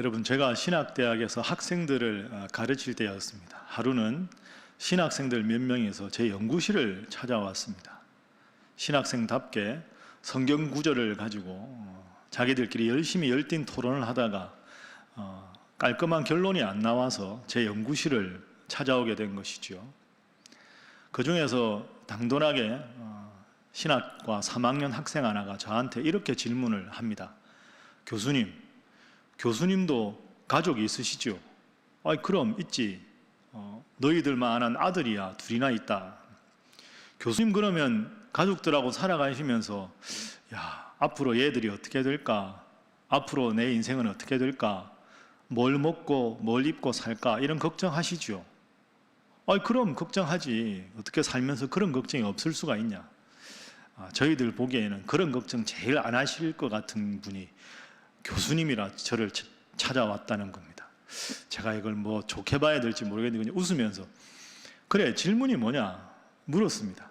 여러분, 제가 신학대학에서 학생들을 가르칠 때였습니다. 하루는 신학생들 몇 명이서 제 연구실을 찾아왔습니다. 신학생답게 성경 구절을 가지고 자기들끼리 열심히 열띤 토론을 하다가 깔끔한 결론이 안 나와서 제 연구실을 찾아오게 된 것이죠. 그 중에서 당돌하게 신학과 3학년 학생 하나가 저한테 이렇게 질문을 합니다. 교수님도 가족이 있으시죠? 그럼 있지. 너희들만 아는 아들이야, 둘이나 있다. 교수님, 그러면 가족들하고 살아가시면서 앞으로 얘들이 어떻게 될까? 앞으로 내 인생은 어떻게 될까? 뭘 먹고 뭘 입고 살까? 이런 걱정하시죠? 그럼 걱정하지. 어떻게 살면서 그런 걱정이 없을 수가 있냐? 저희들 보기에는 그런 걱정 제일 안 하실 것 같은 분이 교수님이라 저를 찾아왔다는 겁니다. 제가 이걸 뭐 좋게 봐야 될지 모르겠는데 그냥 웃으면서 그래, 질문이 뭐냐 물었습니다.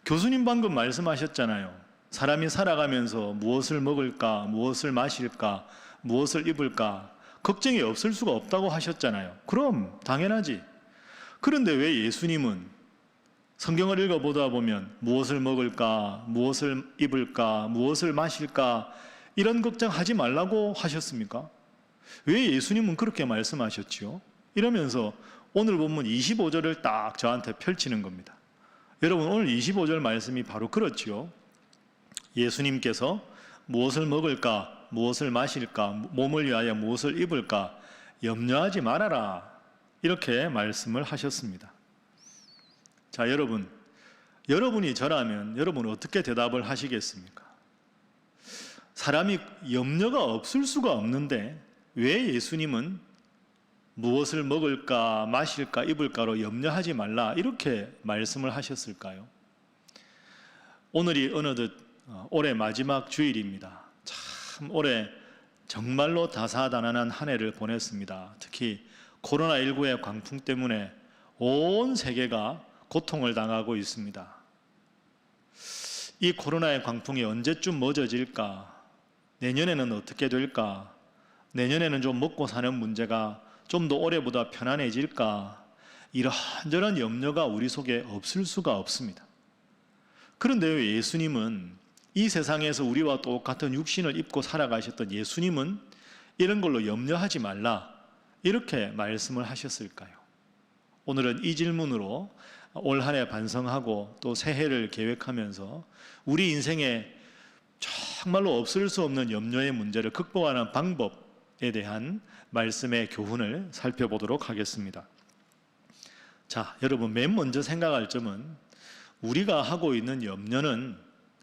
교수님 방금 말씀하셨잖아요. 사람이 살아가면서 무엇을 먹을까, 무엇을 마실까, 무엇을 입을까 걱정이 없을 수가 없다고 하셨잖아요. 그럼 당연하지. 그런데 왜 예수님은 성경을 읽어보다 보면 무엇을 먹을까, 무엇을 입을까, 무엇을 마실까 이런 걱정하지 말라고 하셨습니까? 왜 예수님은 그렇게 말씀하셨지요? 이러면서 오늘 본문 25절을 딱 저한테 펼치는 겁니다. 여러분, 오늘 25절 말씀이 바로 그렇지요. 예수님께서 무엇을 먹을까, 무엇을 마실까, 몸을 위하여 무엇을 입을까 염려하지 말아라 이렇게 말씀을 하셨습니다. 자, 여러분이 저라면 여러분은 어떻게 대답을 하시겠습니까? 사람이 염려가 없을 수가 없는데 왜 예수님은 무엇을 먹을까, 마실까, 입을까로 염려하지 말라 이렇게 말씀을 하셨을까요? 오늘이 어느덧 올해 마지막 주일입니다. 참 올해 정말로 다사다난한 한 해를 보냈습니다. 특히 코로나19의 광풍 때문에 온 세계가 고통을 당하고 있습니다. 이 코로나의 광풍이 언제쯤 멎어질까? 내년에는 어떻게 될까? 내년에는 좀 먹고 사는 문제가 좀 더 올해보다 편안해질까? 이런저런 염려가 우리 속에 없을 수가 없습니다. 그런데 왜 예수님은 이 세상에서 우리와 똑같은 육신을 입고 살아가셨던 예수님은 이런 걸로 염려하지 말라 이렇게 말씀을 하셨을까요? 오늘은 이 질문으로 올 한 해 반성하고 또 새해를 계획하면서 우리 인생에 정말로 없을 수 없는 염려의 문제를 극복하는 방법에 대한 말씀의 교훈을 살펴보도록 하겠습니다. 자, 여러분, 맨 먼저 생각할 점은 우리가 하고 있는 염려는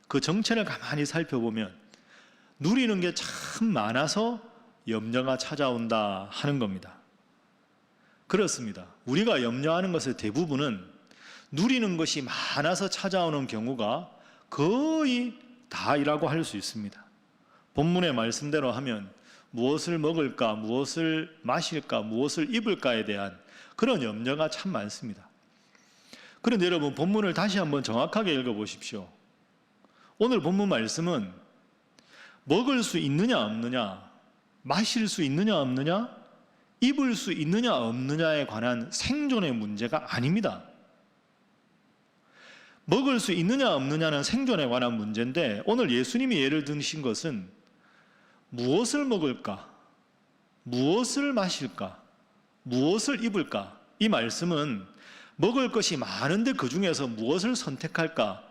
그 정체를 가만히 살펴보면 누리는 게 참 많아서 염려가 찾아온다 하는 겁니다. 그렇습니다. 우리가 염려하는 것의 대부분은 누리는 것이 많아서 찾아오는 경우가 거의 다이라고 할 수 있습니다. 본문의 말씀대로 하면 무엇을 먹을까, 무엇을 마실까, 무엇을 입을까에 대한 그런 염려가 참 많습니다. 그런데 여러분, 본문을 다시 한번 정확하게 읽어보십시오. 오늘 본문 말씀은 먹을 수 있느냐 없느냐, 마실 수 있느냐 없느냐, 입을 수 있느냐 없느냐에 관한 생존의 문제가 아닙니다. 먹을 수 있느냐 없느냐는 생존에 관한 문제인데 오늘 예수님이 예를 드신 것은 무엇을 먹을까, 무엇을 마실까, 무엇을 입을까 이 말씀은 먹을 것이 많은데 그 중에서 무엇을 선택할까,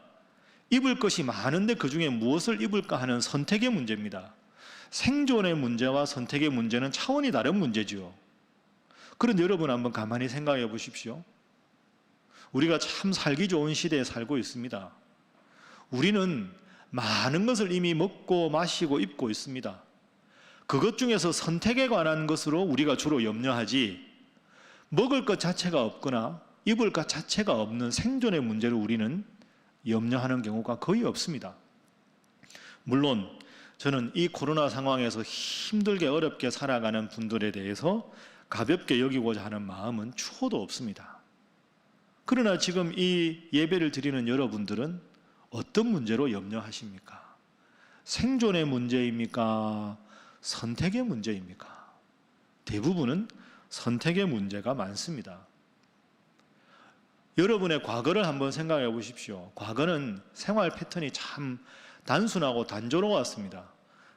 입을 것이 많은데 그 중에 무엇을 입을까 하는 선택의 문제입니다. 생존의 문제와 선택의 문제는 차원이 다른 문제지요. 그런데 여러분 한번 가만히 생각해 보십시오. 우리가 참 살기 좋은 시대에 살고 있습니다. 우리는 많은 것을 이미 먹고 마시고 입고 있습니다. 그것 중에서 선택에 관한 것으로 우리가 주로 염려하지 먹을 것 자체가 없거나 입을 것 자체가 없는 생존의 문제를 우리는 염려하는 경우가 거의 없습니다. 물론 저는 이 코로나 상황에서 힘들게 어렵게 살아가는 분들에 대해서 가볍게 여기고자 하는 마음은 추호도 없습니다. 그러나 지금 이 예배를 드리는 여러분들은 어떤 문제로 염려하십니까? 생존의 문제입니까? 선택의 문제입니까? 대부분은 선택의 문제가 많습니다. 여러분의 과거를 한번 생각해 보십시오. 과거는 생활 패턴이 참 단순하고 단조로웠습니다.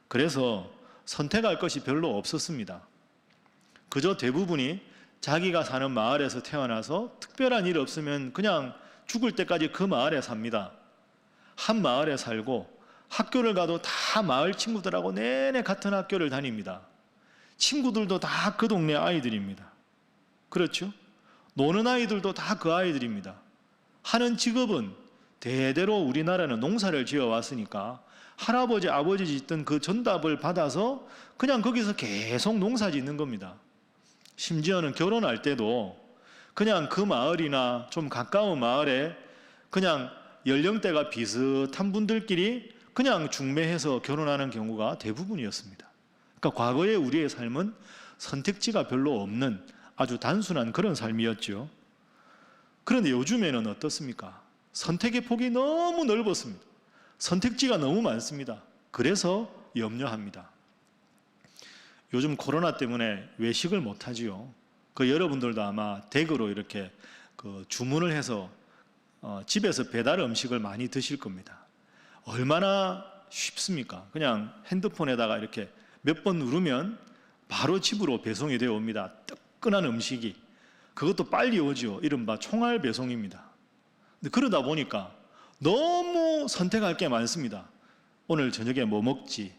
그래서 선택할 것이 별로 없었습니다. 그저 대부분이 자기가 사는 마을에서 태어나서 특별한 일 없으면 그냥 죽을 때까지 그 마을에 삽니다. 한 마을에 살고 학교를 가도 다 마을 친구들하고 내내 같은 학교를 다닙니다. 친구들도 다 그 동네 아이들입니다. 그렇죠? 노는 아이들도 다 그 아이들입니다. 하는 직업은 대대로 우리나라는 농사를 지어왔으니까 할아버지, 아버지 짓던 그 전답을 받아서 그냥 거기서 계속 농사 짓는 겁니다. 심지어는 결혼할 때도 그냥 그 마을이나 좀 가까운 마을에 그냥 연령대가 비슷한 분들끼리 그냥 중매해서 결혼하는 경우가 대부분이었습니다. 그러니까 과거의 우리의 삶은 선택지가 별로 없는 아주 단순한 그런 삶이었죠. 그런데 요즘에는 어떻습니까? 선택의 폭이 너무 넓었습니다. 선택지가 너무 많습니다. 그래서 염려합니다. 요즘 코로나 때문에 외식을 못하지요. 여러분들도 아마 댁으로 이렇게 주문을 해서 집에서 배달 음식을 많이 드실 겁니다. 얼마나 쉽습니까? 그냥 핸드폰에다가 이렇게 몇 번 누르면 바로 집으로 배송이 되어 옵니다. 뜨끈한 음식이. 그것도 빨리 오죠. 이른바 총알 배송입니다. 근데 그러다 보니까 너무 선택할 게 많습니다. 오늘 저녁에 뭐 먹지?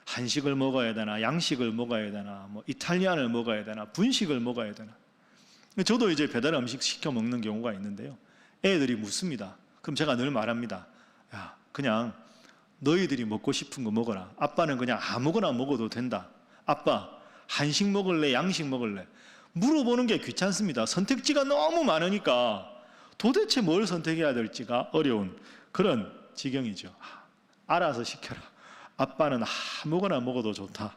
한식을 먹어야 되나? 양식을 먹어야 되나? 뭐 이탈리안을 먹어야 되나? 분식을 먹어야 되나? 저도 이제 배달 음식 시켜 먹는 경우가 있는데요. 애들이 묻습니다. 그럼 제가 늘 말합니다. 야, 그냥 너희들이 먹고 싶은 거 먹어라. 아빠는 그냥 아무거나 먹어도 된다. 아빠, 한식 먹을래? 양식 먹을래? 물어보는 게 귀찮습니다. 선택지가 너무 많으니까 도대체 뭘 선택해야 될지가 어려운 그런 지경이죠. 알아서 시켜라. 아빠는 아무거나 먹어도 좋다.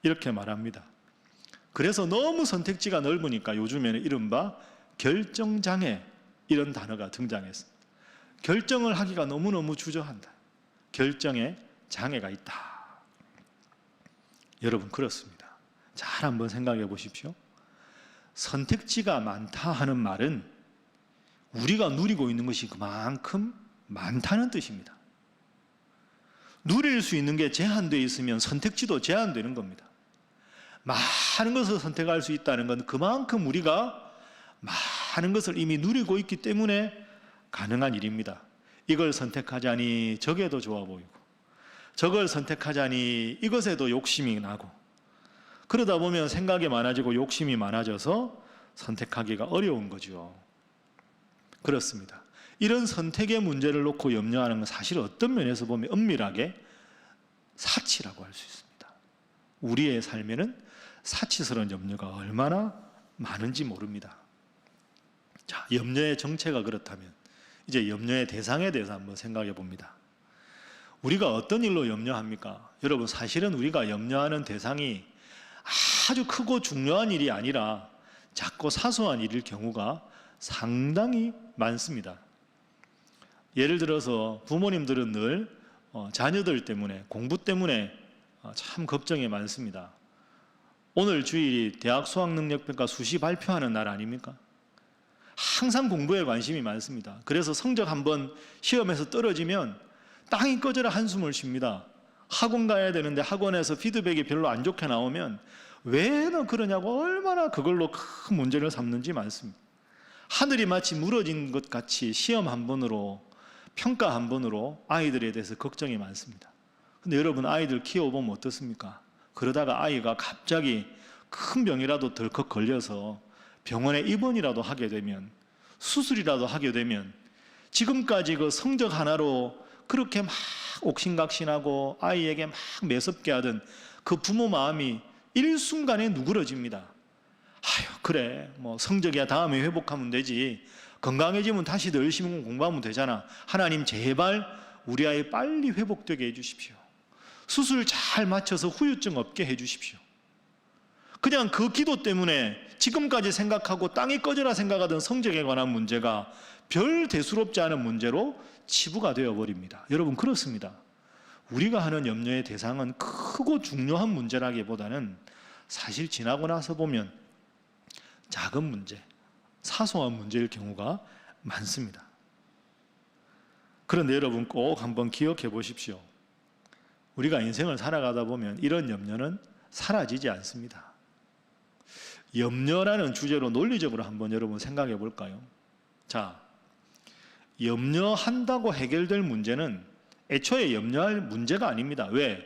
이렇게 말합니다. 그래서 너무 선택지가 넓으니까 요즘에는 이른바 결정장애 이런 단어가 등장했습니다. 결정을 하기가 너무너무 주저한다. 결정에 장애가 있다. 여러분 그렇습니다. 잘 한번 생각해 보십시오. 선택지가 많다 하는 말은 우리가 누리고 있는 것이 그만큼 많다는 뜻입니다. 누릴 수 있는 게 제한되어 있으면 선택지도 제한되는 겁니다. 많은 것을 선택할 수 있다는 건 그만큼 우리가 많은 것을 이미 누리고 있기 때문에 가능한 일입니다. 이걸 선택하자니 저게 더 좋아 보이고 저걸 선택하자니 이것에도 욕심이 나고 그러다 보면 생각이 많아지고 욕심이 많아져서 선택하기가 어려운 거죠. 그렇습니다. 이런 선택의 문제를 놓고 염려하는 건 사실 어떤 면에서 보면 엄밀하게 사치라고 할 수 있습니다. 우리의 삶에는 사치스러운 염려가 얼마나 많은지 모릅니다. 자, 염려의 정체가 그렇다면 이제 염려의 대상에 대해서 한번 생각해 봅니다. 우리가 어떤 일로 염려합니까? 여러분 사실은 우리가 염려하는 대상이 아주 크고 중요한 일이 아니라 작고 사소한 일일 경우가 상당히 많습니다. 예를 들어서 부모님들은 늘 자녀들 때문에 공부 때문에 참 걱정이 많습니다. 오늘 주일이 대학 수학능력평가 수시 발표하는 날 아닙니까? 항상 공부에 관심이 많습니다. 그래서 성적 한번 시험에서 떨어지면 땅이 꺼져라 한숨을 쉽니다. 학원 가야 되는데 학원에서 피드백이 별로 안 좋게 나오면 왜 너 그러냐고 얼마나 그걸로 큰 문제를 삼는지 많습니다. 하늘이 마치 무너진 것 같이 시험 한 번으로 평가 한 번으로 아이들에 대해서 걱정이 많습니다. 근데 여러분 아이들 키워보면 어떻습니까? 그러다가 아이가 갑자기 큰 병이라도 덜컥 걸려서 병원에 입원이라도 하게 되면 수술이라도 하게 되면 지금까지 그 성적 하나로 그렇게 막 옥신각신하고 아이에게 막 매섭게 하던 그 부모 마음이 일순간에 누그러집니다. 아유 그래 뭐 성적이야 다음에 회복하면 되지 건강해지면 다시 더 열심히 공부하면 되잖아. 하나님 제발 우리 아이 빨리 회복되게 해주십시오. 수술 잘 맞춰서 후유증 없게 해주십시오. 그냥 그 기도 때문에 지금까지 생각하고 땅이 꺼져라 생각하던 성적에 관한 문제가 별 대수롭지 않은 문제로 치부가 되어버립니다. 여러분 그렇습니다. 우리가 하는 염려의 대상은 크고 중요한 문제라기보다는 사실 지나고 나서 보면 작은 문제, 사소한 문제일 경우가 많습니다. 그런데 여러분 꼭 한번 기억해 보십시오. 우리가 인생을 살아가다 보면 이런 염려는 사라지지 않습니다. 염려라는 주제로 논리적으로 한번 여러분 생각해 볼까요? 자, 염려한다고 해결될 문제는 애초에 염려할 문제가 아닙니다. 왜?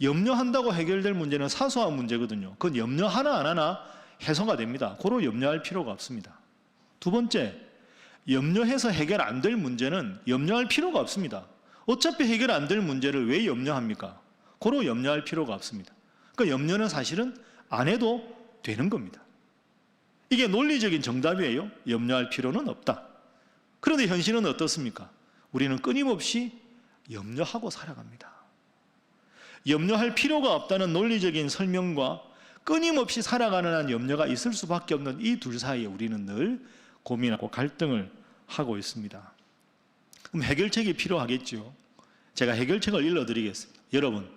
염려한다고 해결될 문제는 사소한 문제거든요. 그건 염려 하나 안 하나 해소가 됩니다. 고로 염려할 필요가 없습니다. 두 번째, 염려해서 해결 안 될 문제는 염려할 필요가 없습니다. 어차피 해결 안 될 문제를 왜 염려합니까? 고로 염려할 필요가 없습니다. 그러니까 염려는 사실은 안 해도 되는 겁니다. 이게 논리적인 정답이에요. 염려할 필요는 없다. 그런데 현실은 어떻습니까? 우리는 끊임없이 염려하고 살아갑니다. 염려할 필요가 없다는 논리적인 설명과 끊임없이 살아가는 한 염려가 있을 수밖에 없는 이 둘 사이에 우리는 늘 고민하고 갈등을 하고 있습니다. 그럼 해결책이 필요하겠죠. 제가 해결책을 일러드리겠습니다. 여러분,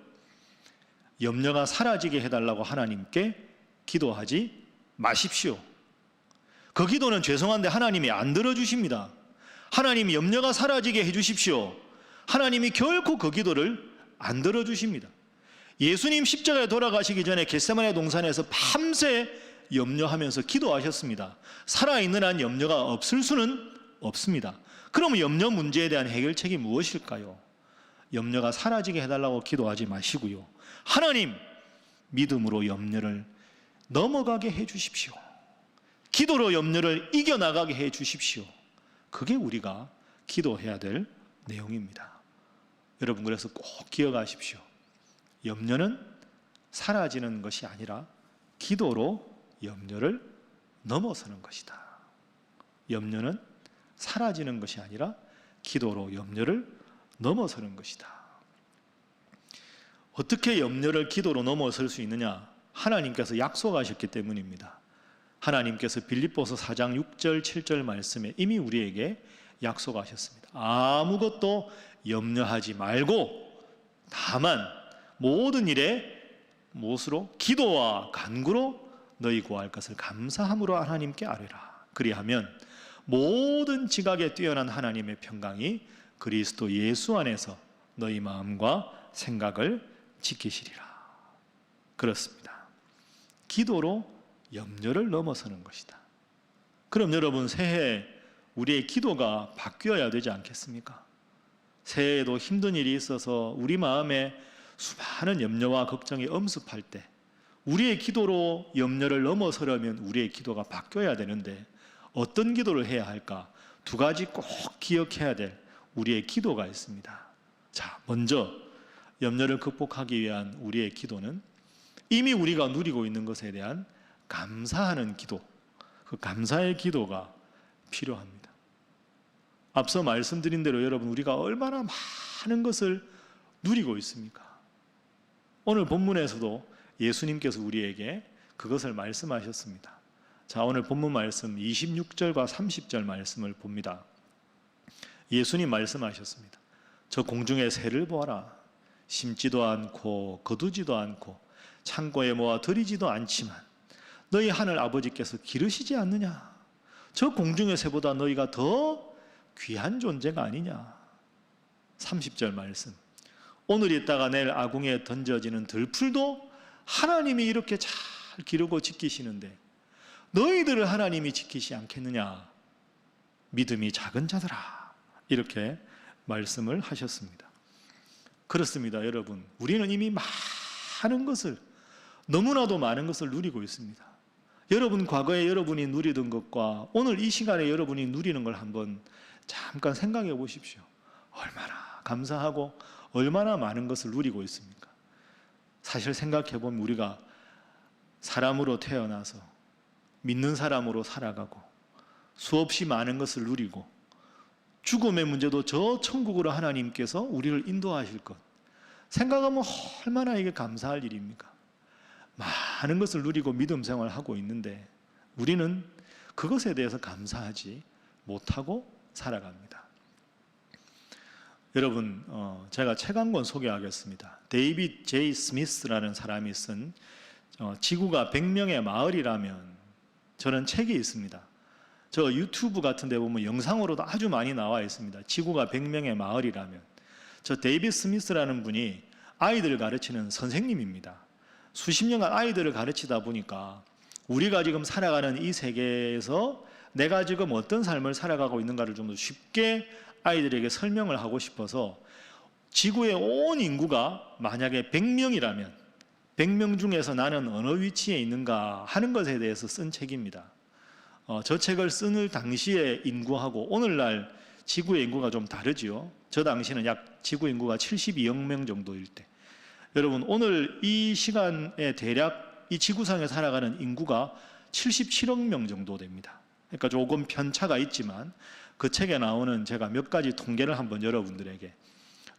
염려가 사라지게 해달라고 하나님께 기도하지 마십시오. 그 기도는 죄송한데 하나님이 안 들어주십니다. 하나님이 염려가 사라지게 해주십시오. 하나님이 결코 그 기도를 안 들어주십니다. 예수님 십자가에 돌아가시기 전에 겟세마네 동산에서 밤새 염려하면서 기도하셨습니다. 살아있는 한 염려가 없을 수는 없습니다. 그러면 염려 문제에 대한 해결책이 무엇일까요? 염려가 사라지게 해달라고 기도하지 마시고요. 하나님, 믿음으로 염려를 넘어가게 해주십시오. 기도로 염려를 이겨나가게 해주십시오. 그게 우리가 기도해야 될 내용입니다. 여러분, 그래서 꼭 기억하십시오. 염려는 사라지는 것이 아니라 기도로 염려를 넘어서는 것이다. 염려는 사라지는 것이 아니라 기도로 염려를 넘어서는 것이다. 어떻게 염려를 기도로 넘어설 수 있느냐? 하나님께서 약속하셨기 때문입니다. 하나님께서 빌립보서 4장 6절 7절 말씀에 이미 우리에게 약속하셨습니다. 아무것도 염려하지 말고 다만 모든 일에 무엇으로? 기도와 간구로 너희 구할 것을 감사함으로 하나님께 아뢰라. 그리하면 모든 지각에 뛰어난 하나님의 평강이 그리스도 예수 안에서 너희 마음과 생각을 지키시리라. 그렇습니다. 기도로 염려를 넘어서는 것이다. 그럼 여러분, 새해 우리의 기도가 바뀌어야 되지 않겠습니까? 새해에도 힘든 일이 있어서 우리 마음에 수많은 염려와 걱정이 엄습할 때 우리의 기도로 염려를 넘어서려면 우리의 기도가 바뀌어야 되는데 어떤 기도를 해야 할까? 두 가지 꼭 기억해야 될 우리의 기도가 있습니다. 자, 먼저 염려를 극복하기 위한 우리의 기도는 이미 우리가 누리고 있는 것에 대한 감사하는 기도, 그 감사의 기도가 필요합니다. 앞서 말씀드린 대로 여러분, 우리가 얼마나 많은 것을 누리고 있습니까? 오늘 본문에서도 예수님께서 우리에게 그것을 말씀하셨습니다. 자, 오늘 본문 말씀 26절과 30절 말씀을 봅니다. 예수님 말씀하셨습니다. 저 공중의 새를 보아라. 심지도 않고 거두지도 않고 창고에 모아 들이지도 않지만 너희 하늘 아버지께서 기르시지 않느냐? 저 공중의 새보다 너희가 더 귀한 존재가 아니냐? 30절 말씀. 오늘 있다가 내일 아궁이에 던져지는 들풀도 하나님이 이렇게 잘 기르고 지키시는데 너희들을 하나님이 지키시 않겠느냐? 믿음이 작은 자들아. 이렇게 말씀을 하셨습니다. 그렇습니다, 여러분. 우리는 이미 많은 것을, 너무나도 많은 것을 누리고 있습니다. 여러분, 과거에 여러분이 누리던 것과 오늘 이 시간에 여러분이 누리는 걸 한번 잠깐 생각해 보십시오. 얼마나 감사하고 얼마나 많은 것을 누리고 있습니까? 사실 생각해 보면 우리가 사람으로 태어나서 믿는 사람으로 살아가고 수없이 많은 것을 누리고 죽음의 문제도 저 천국으로 하나님께서 우리를 인도하실 것 생각하면 얼마나 이게 감사할 일입니까? 많은 것을 누리고 믿음 생활을 하고 있는데 우리는 그것에 대해서 감사하지 못하고 살아갑니다. 여러분, 제가 책 한 권 소개하겠습니다. 데이빗 제이 스미스라는 사람이 쓴 지구가 100명의 마을이라면, 저는 책이 있습니다. 저 유튜브 같은 데 보면 영상으로도 아주 많이 나와 있습니다. 지구가 100명의 마을이라면. 저 데이빗 스미스라는 분이 아이들을 가르치는 선생님입니다. 수십 년간 아이들을 가르치다 보니까 우리가 지금 살아가는 이 세계에서 내가 지금 어떤 삶을 살아가고 있는가를 좀 더 쉽게 아이들에게 설명을 하고 싶어서, 지구의 온 인구가 만약에 100명이라면 100명 중에서 나는 어느 위치에 있는가 하는 것에 대해서 쓴 책입니다. 저 책을 쓰는 당시의 인구하고 오늘날 지구의 인구가 좀 다르지요. 저 당시는 약 지구 인구가 72억 명 정도일 때, 여러분 오늘 이 시간에 대략 이 지구상에 살아가는 인구가 77억 명 정도 됩니다. 그러니까 조금 편차가 있지만 그 책에 나오는 제가 몇 가지 통계를 한번 여러분들에게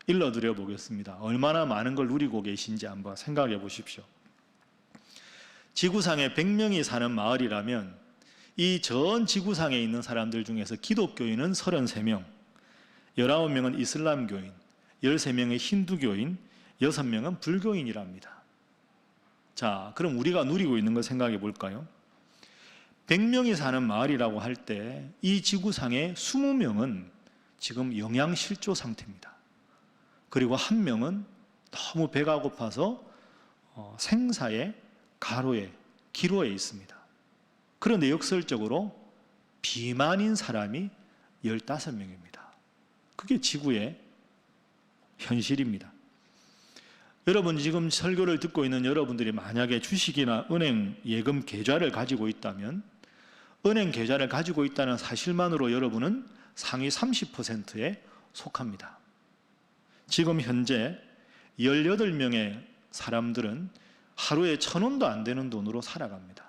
일러드려 보겠습니다. 얼마나 많은 걸 누리고 계신지 한번 생각해 보십시오. 지구상에 100명이 사는 마을이라면 이 전 지구상에 있는 사람들 중에서 기독교인은 33명, 19명은 이슬람교인, 13명의 힌두교인, 6명은 불교인이랍니다. 자, 그럼 우리가 누리고 있는 거 생각해 볼까요? 100명이 사는 마을이라고 할 때 이 지구상에 20명은 지금 영양실조 상태입니다. 그리고 1명은 너무 배가 고파서 생사의 가로에, 기로에 있습니다. 그런데 역설적으로 비만인 사람이 15명입니다. 그게 지구의 현실입니다. 여러분 지금 설교를 듣고 있는 여러분들이 만약에 주식이나 은행 예금 계좌를 가지고 있다면, 은행 계좌를 가지고 있다는 사실만으로 여러분은 상위 30%에 속합니다. 지금 현재 18명의 사람들은 하루에 1,000원도 안 되는 돈으로 살아갑니다.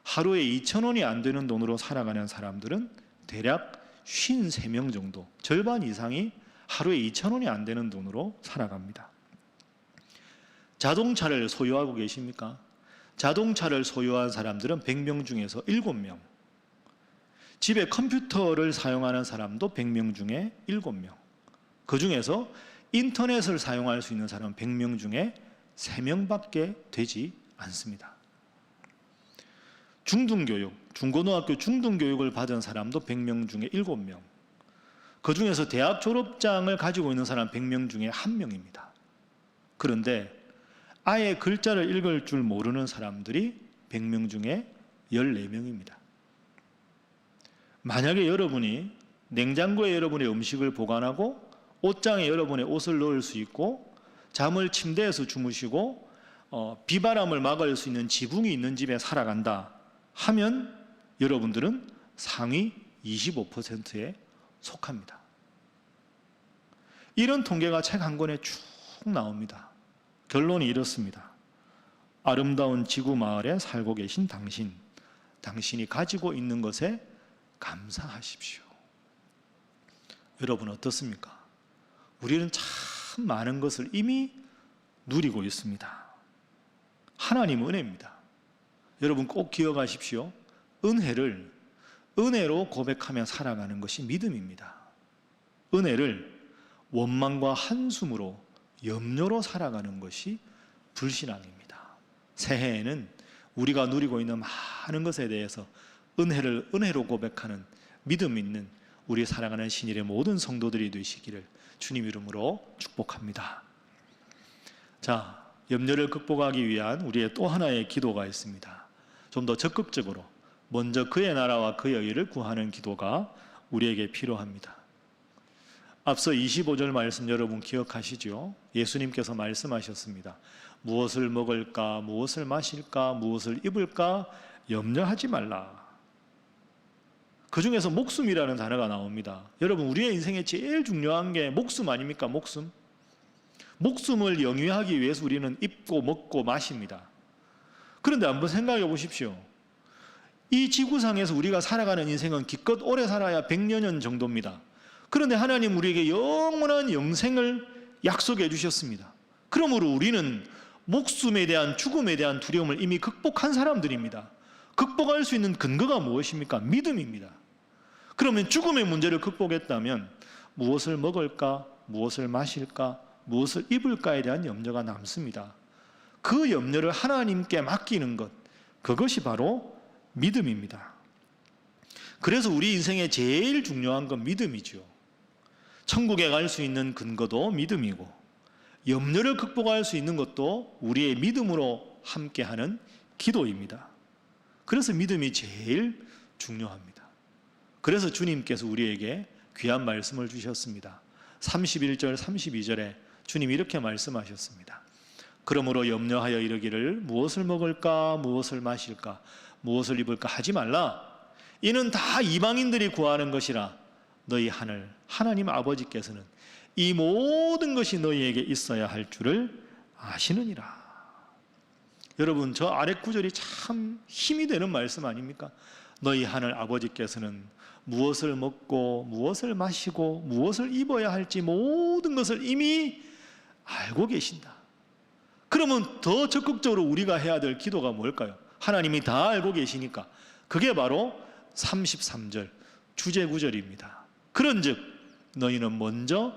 하루에 2,000원이 안 되는 돈으로 살아가는 사람들은 대략 53명 정도, 절반 이상이 하루에 2,000원이 안 되는 돈으로 살아갑니다. 자동차를 소유하고 계십니까? 자동차를 소유한 사람들은 100명 중에서 7명. 집에 컴퓨터를 사용하는 사람도 100명 중에 7명. 그 중에서 인터넷을 사용할 수 있는 사람은 100명 중에 3명밖에 되지 않습니다. 중등교육, 중고등학교 중등교육을 받은 사람도 100명 중에 7명. 그 중에서 대학 졸업장을 가지고 있는 사람 100명 중에 1명입니다. 그런데 아예 글자를 읽을 줄 모르는 사람들이 100명 중에 14명입니다. 만약에 여러분이 냉장고에 여러분의 음식을 보관하고 옷장에 여러분의 옷을 넣을 수 있고 잠을 침대에서 주무시고 비바람을 막을 수 있는 지붕이 있는 집에 살아간다 하면 여러분들은 상위 25%에 속합니다. 이런 통계가 책 한 권에 쭉 나옵니다. 결론이 이렇습니다. 아름다운 지구 마을에 살고 계신 당신, 당신이 가지고 있는 것에 감사하십시오. 여러분 어떻습니까? 우리는 참 많은 것을 이미 누리고 있습니다. 하나님 은혜입니다. 여러분 꼭 기억하십시오. 은혜를 은혜로 고백하며 살아가는 것이 믿음입니다. 은혜를 원망과 한숨으로 염려로 살아가는 것이 불신앙입니다. 새해에는 우리가 누리고 있는 많은 것에 대해서 은혜를 은혜로 고백하는 믿음 있는 우리 살아가는 신일의 모든 성도들이 되시기를 주님 이름으로 축복합니다. 자, 염려를 극복하기 위한 우리의 또 하나의 기도가 있습니다. 좀 더 적극적으로 먼저 그의 나라와 그의 의를 구하는 기도가 우리에게 필요합니다. 앞서 25절 말씀 여러분 기억하시죠? 예수님께서 말씀하셨습니다. 무엇을 먹을까, 무엇을 마실까, 무엇을 입을까 염려하지 말라. 그 중에서 목숨이라는 단어가 나옵니다. 여러분 우리의 인생에 제일 중요한 게 목숨 아닙니까? 목숨. 목숨을 영위하기 위해서 우리는 입고 먹고 마십니다. 그런데 한번 생각해 보십시오. 이 지구상에서 우리가 살아가는 인생은 기껏 오래 살아야 100여 년 정도입니다. 그런데 하나님 우리에게 영원한 영생을 약속해 주셨습니다. 그러므로 우리는 목숨에 대한 죽음에 대한 두려움을 이미 극복한 사람들입니다. 극복할 수 있는 근거가 무엇입니까? 믿음입니다. 그러면 죽음의 문제를 극복했다면 무엇을 먹을까, 무엇을 마실까, 무엇을 입을까에 대한 염려가 남습니다. 그 염려를 하나님께 맡기는 것, 그것이 바로 믿음입니다. 그래서 우리 인생에 제일 중요한 건 믿음이죠. 천국에 갈 수 있는 근거도 믿음이고, 염려를 극복할 수 있는 것도 우리의 믿음으로 함께하는 기도입니다. 그래서 믿음이 제일 중요합니다. 그래서 주님께서 우리에게 귀한 말씀을 주셨습니다. 31절, 32절에 주님이 이렇게 말씀하셨습니다. 그러므로 염려하여 이르기를 무엇을 먹을까, 무엇을 마실까, 무엇을 입을까 하지 말라. 이는 다 이방인들이 구하는 것이라. 너희 하늘 하나님 아버지께서는 이 모든 것이 너희에게 있어야 할 줄을 아시느니라. 여러분, 저 아래 구절이 참 힘이 되는 말씀 아닙니까? 너희 하늘 아버지께서는 무엇을 먹고 무엇을 마시고 무엇을 입어야 할지 모든 것을 이미 알고 계신다. 그러면 더 적극적으로 우리가 해야 될 기도가 뭘까요? 하나님이 다 알고 계시니까 그게 바로 33절 주제구절입니다. 그런즉 너희는 먼저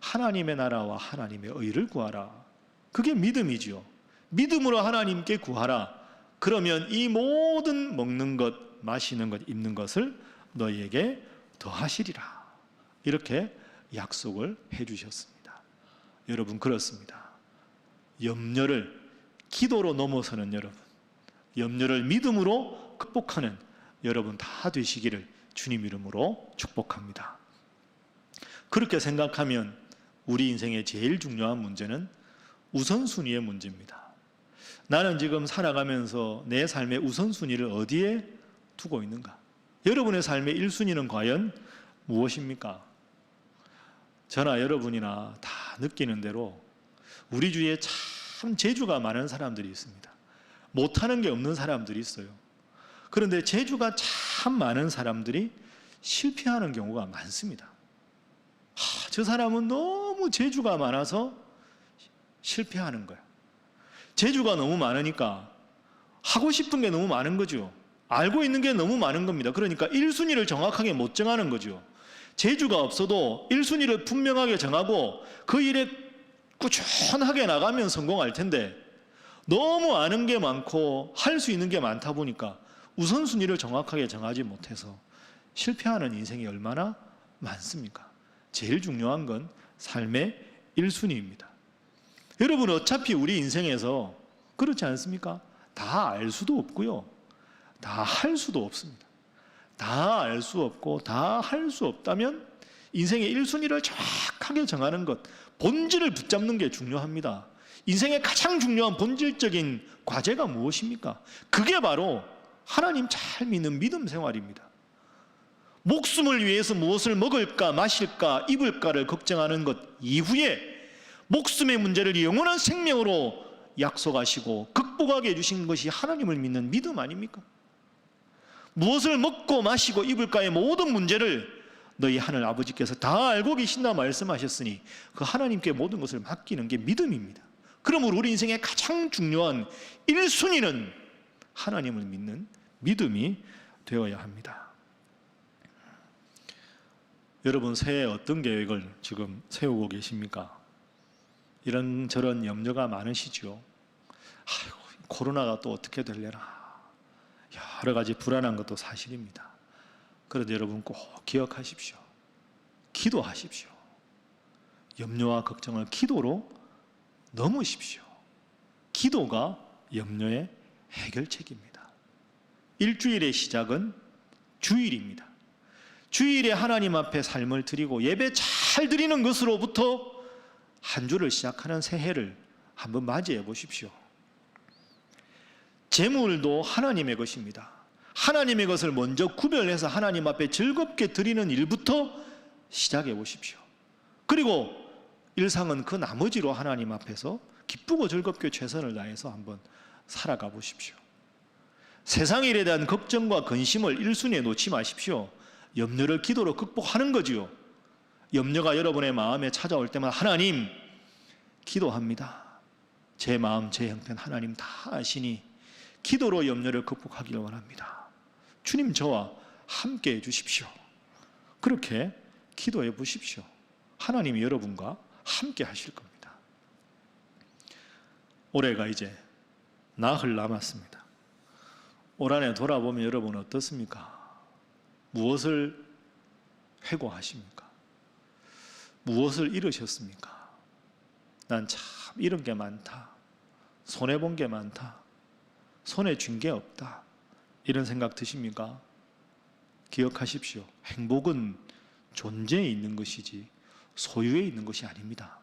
하나님의 나라와 하나님의 의를 구하라. 그게 믿음이지요. 믿음으로 하나님께 구하라. 그러면 이 모든 먹는 것, 마시는 것, 입는 것을 너희에게 더하시리라. 이렇게 약속을 해주셨습니다. 여러분, 그렇습니다. 염려를 기도로 넘어서는 여러분, 염려를 믿음으로 극복하는 여러분 다 되시기를 주님 이름으로 축복합니다. 그렇게 생각하면 우리 인생의 제일 중요한 문제는 우선순위의 문제입니다. 나는 지금 살아가면서 내 삶의 우선순위를 어디에 두고 있는가? 여러분의 삶의 1순위는 과연 무엇입니까? 저나 여러분이나 다 느끼는 대로 우리 주위에 참 재주가 많은 사람들이 있습니다. 못하는 게 없는 사람들이 있어요. 그런데 재주가 참 많은 사람들이 실패하는 경우가 많습니다. 저 사람은 너무 재주가 많아서 실패하는 거예요. 재주가 너무 많으니까 하고 싶은 게 너무 많은 거죠. 알고 있는 게 너무 많은 겁니다. 그러니까 1순위를 정확하게 못 정하는 거죠. 재주가 없어도 1순위를 분명하게 정하고 그 일에 꾸준하게 나가면 성공할 텐데 너무 아는 게 많고 할 수 있는 게 많다 보니까 우선순위를 정확하게 정하지 못해서 실패하는 인생이 얼마나 많습니까? 제일 중요한 건 삶의 1순위입니다. 여러분, 어차피 우리 인생에서 그렇지 않습니까? 다 알 수도 없고요, 다 할 수도 없습니다. 다 알 수 없고 다 할 수 없다면 인생의 1순위를 정확하게 정하는 것, 본질을 붙잡는 게 중요합니다. 인생의 가장 중요한 본질적인 과제가 무엇입니까? 그게 바로 하나님 잘 믿는 믿음 생활입니다. 목숨을 위해서 무엇을 먹을까, 마실까, 입을까를 걱정하는 것 이후에 목숨의 문제를 영원한 생명으로 약속하시고 극복하게 해주신 것이 하나님을 믿는 믿음 아닙니까? 무엇을 먹고 마시고 입을까의 모든 문제를 너희 하늘 아버지께서 다 알고 계신다 말씀하셨으니 그 하나님께 모든 것을 맡기는 게 믿음입니다. 그러므로 우리 인생의 가장 중요한 1순위는 하나님을 믿는 믿음이 되어야 합니다. 여러분, 새해 어떤 계획을 지금 세우고 계십니까? 이런저런 염려가 많으시죠? 아이고, 코로나가 또 어떻게 될려나, 여러 가지 불안한 것도 사실입니다. 그런데 여러분 꼭 기억하십시오. 기도하십시오. 염려와 걱정을 기도로 넘으십시오. 기도가 염려의 해결책입니다. 일주일의 시작은 주일입니다. 주일에 하나님 앞에 삶을 드리고 예배 잘 드리는 것으로부터 한 주를 시작하는 새해를 한번 맞이해 보십시오. 재물도 하나님의 것입니다. 하나님의 것을 먼저 구별해서 하나님 앞에 즐겁게 드리는 일부터 시작해 보십시오. 그리고 일상은 그 나머지로 하나님 앞에서 기쁘고 즐겁게 최선을 다해서 한번 살아가 보십시오. 세상 일에 대한 걱정과 근심을 1순위에 놓지 마십시오. 염려를 기도로 극복하는 거지요. 염려가 여러분의 마음에 찾아올 때마다 하나님, 기도합니다. 제 마음, 제 형편 하나님 다 아시니 기도로 염려를 극복하기를 원합니다. 주님, 저와 함께 해주십시오. 그렇게 기도해 보십시오. 하나님이 여러분과 함께 하실 겁니다. 올해가 이제 나흘 남았습니다. 올 한해 돌아보면 여러분 어떻습니까? 무엇을 회고하십니까? 무엇을 잃으셨습니까? 난 참 잃은 게 많다. 손해본 게 많다. 손해 준 게 없다. 이런 생각 드십니까? 기억하십시오. 행복은 존재에 있는 것이지 소유에 있는 것이 아닙니다.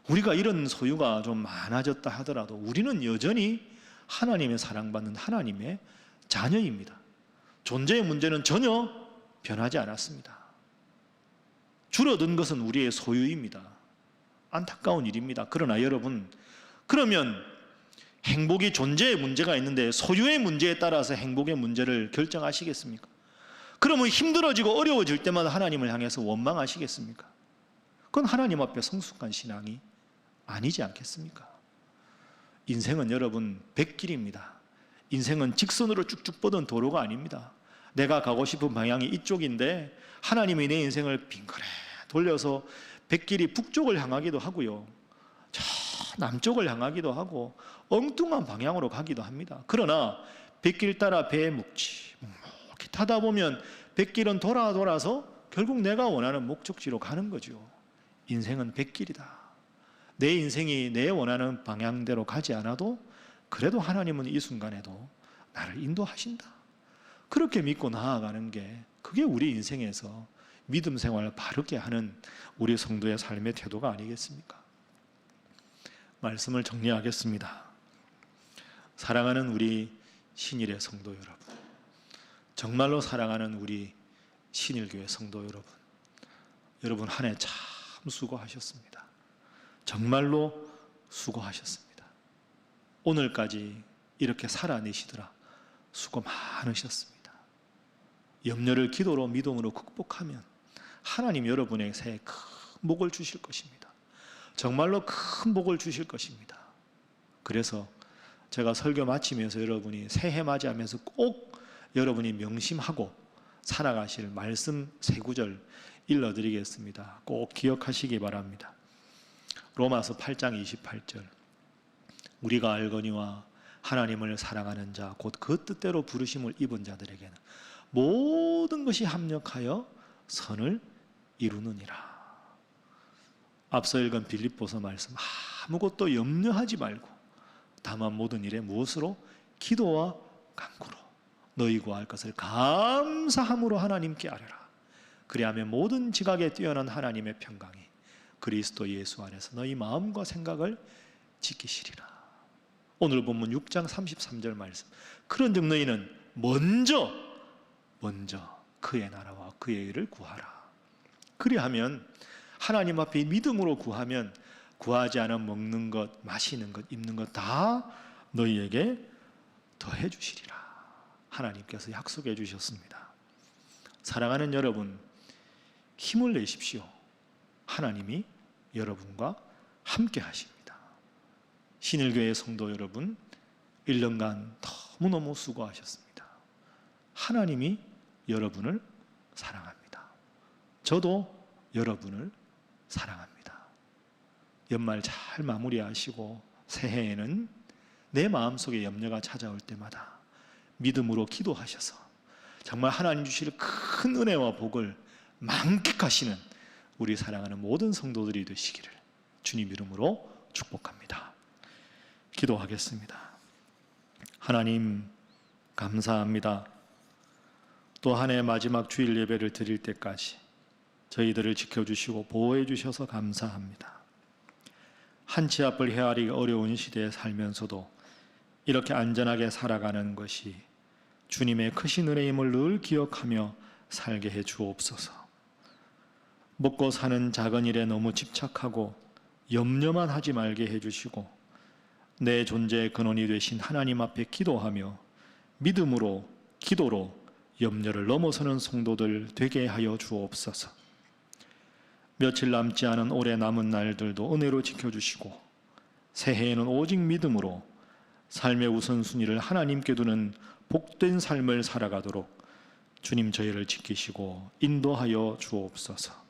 우리가 이런 소유가 좀 많아졌다 하더라도 우리는 여전히 하나님의 사랑받는 하나님의 자녀입니다. 존재의 문제는 전혀 변하지 않았습니다. 줄어든 것은 우리의 소유입니다. 안타까운 일입니다. 그러나 여러분, 그러면 행복이 존재의 문제가 있는데 소유의 문제에 따라서 행복의 문제를 결정하시겠습니까? 그러면 힘들어지고 어려워질 때마다 하나님을 향해서 원망하시겠습니까? 그건 하나님 앞에 성숙한 신앙이 아니지 않겠습니까? 인생은 여러분 백길입니다. 인생은 직선으로 쭉쭉 뻗은 도로가 아닙니다. 내가 가고 싶은 방향이 이쪽인데 하나님이 내 인생을 빙그레 돌려서 백길이 북쪽을 향하기도 하고요, 저 남쪽을 향하기도 하고 엉뚱한 방향으로 가기도 합니다. 그러나 백길 따라 배에 묵묵히 타다 보면 백길은 돌아서 결국 내가 원하는 목적지로 가는 거죠. 인생은 백길이다. 내 인생이 내 원하는 방향대로 가지 않아도 그래도 하나님은 이 순간에도 나를 인도하신다. 그렇게 믿고 나아가는 게 그게 우리 인생에서 믿음 생활을 바르게 하는 우리 성도의 삶의 태도가 아니겠습니까? 말씀을 정리하겠습니다. 사랑하는 우리 신일의 성도 여러분, 정말로 사랑하는 우리 신일교회 성도 여러분, 여러분 한 해 참 수고하셨습니다. 정말로 수고하셨습니다. 오늘까지 이렇게 살아내시더라 수고 많으셨습니다. 염려를 기도로 믿음으로 극복하면 하나님 여러분의 새해 큰 복을 주실 것입니다. 정말로 큰 복을 주실 것입니다. 그래서 제가 설교 마치면서 여러분이 새해 맞이하면서 꼭 여러분이 명심하고 살아가실 말씀 세 구절 일러드리겠습니다. 꼭 기억하시기 바랍니다. 로마서 8장 28절, 우리가 알거니와 하나님을 사랑하는 자 곧 그 뜻대로 부르심을 입은 자들에게는 모든 것이 합력하여 선을 이루느니라. 앞서 읽은 빌립보서 말씀, 아무것도 염려하지 말고 다만 모든 일에 무엇으로? 기도와 간구로 너희 구할 것을 감사함으로 하나님께 아뢰라. 그리하면 모든 지각에 뛰어난 하나님의 평강이 그리스도 예수 안에서 너희 마음과 생각을 지키시리라. 오늘 본문 6장 33절 말씀, 그런즉 너희는 먼저 그의 나라와 그의 의를 구하라. 그리하면 하나님 앞에 믿음으로 구하면 구하지 않은 먹는 것, 마시는 것, 입는 것 다 너희에게 더해 주시리라. 하나님께서 약속해 주셨습니다. 사랑하는 여러분, 힘을 내십시오. 하나님이 여러분과 함께 하십니다. 신일교회 성도 여러분, 1년간 너무너무 수고하셨습니다. 하나님이 여러분을 사랑합니다. 저도 여러분을 사랑합니다. 연말 잘 마무리하시고 새해에는 내 마음속에 염려가 찾아올 때마다 믿음으로 기도하셔서 정말 하나님 주실 큰 은혜와 복을 만끽하시는 우리 사랑하는 모든 성도들이 되시기를 주님 이름으로 축복합니다. 기도하겠습니다. 하나님 감사합니다. 또 한 해 마지막 주일 예배를 드릴 때까지 저희들을 지켜주시고 보호해 주셔서 감사합니다. 한 치 앞을 헤아리기 어려운 시대에 살면서도 이렇게 안전하게 살아가는 것이 주님의 크신 은혜임을 늘 기억하며 살게 해 주옵소서. 먹고 사는 작은 일에 너무 집착하고 염려만 하지 말게 해주시고 내 존재의 근원이 되신 하나님 앞에 기도하며 믿음으로 기도로 염려를 넘어서는 성도들 되게 하여 주옵소서. 며칠 남지 않은 올해 남은 날들도 은혜로 지켜주시고 새해에는 오직 믿음으로 삶의 우선순위를 하나님께 두는 복된 삶을 살아가도록 주님 저희를 지키시고 인도하여 주옵소서.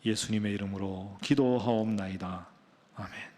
예수님의 이름으로 기도하옵나이다. 아멘.